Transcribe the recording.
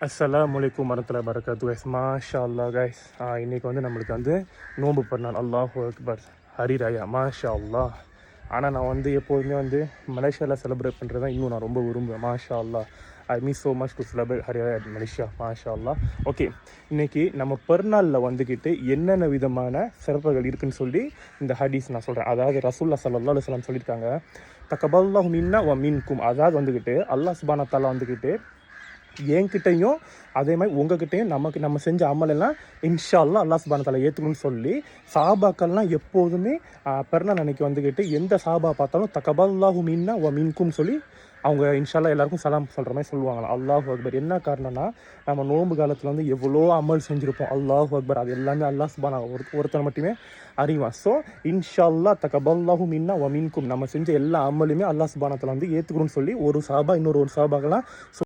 அஸ்ஸலாமுலைக்கும் வரஹ்மத்துல்லாஹி வபரகாத்துஹு கைஸ். மாஷா அல்லாஹ் கைஸ், இன்றைக்கி வந்து நம்மளுக்கு வந்து நோன்பு பிறநாள். அல்லாஹு அக்பர், ஹரிராயா, மாஷா அல்லாஹ். ஆனால் நான் வந்து எப்போதுமே வந்து மலேசியாவில் செலிப்ரேட் பண்ணுறது தான் இன்னும் நான் ரொம்ப விரும்புவேன். மாஷா அல்லாஹ், I mean so much to celebrate Hari Raya at Malaysia. மாஷா அல்லாஹ். ஓகே, இன்றைக்கி நம்ம பிறநாளில் வந்துக்கிட்டு என்னென்ன விதமான சிறப்புகள் இருக்குதுன்னு சொல்லி இந்த ஹதீஸ் நான் சொல்கிறேன். அதாவது ரசூலுல்லாஹ் ஸல்லல்லாஹு அலைஹி வஸல்லம் சொல்லியிருக்காங்க, தக்கபல்லாஹு மின்னா வ மின்கும். அதாவது வந்துக்கிட்டு அல்லாஹ் சுப்ஹானஹு வ தஆலா வந்துக்கிட்டு என்கிட்டையும் அதே மாதிரி உங்ககிட்டையும் நம்ம செஞ்ச அமலெல்லாம் இன்ஷா அல்லாஹ் அல்லாஹ் சுப்ஹானஹு வ தஆலா ஏற்றுக்கணும்னு சொல்லி சஹாபாக்கள்லாம் எப்போதுமே பிறநாள் அன்னைக்கு வந்துக்கிட்டு எந்த சஹாபா பார்த்தாலும் தக்கபல்லாஹு மின்னா வ மின்கும் சொல்லி அவங்க இன்ஷா அல்லாஹ் எல்லாருக்கும் சலாம் சொல்கிற மாதிரி சொல்லுவாங்களாம். அல்லாஹு அக்பர். என்ன காரணம்னா, நம்ம நோன்பு காலத்தில் வந்து எவ்வளோ அமல் செஞ்சுருப்போம். அல்லாஹு அக்பர். அது எல்லாமே அல்லாஹ் சுப்ஹானஹு ஒருத்தர் மட்டுமே அறிவான். ஸோ இன்ஷா அல்லாஹ் தக்கபல்லாஹு மின்னா வ மின்கும் நம்ம செஞ்ச எல்லா அமலுமே அல்லாஹ் சுப்ஹானஹு வ தஆலா வந்து ஏற்றுக்கணும்னு சொல்லி ஒரு சஹாபா இன்னொரு சஹாபாக்கெல்லாம்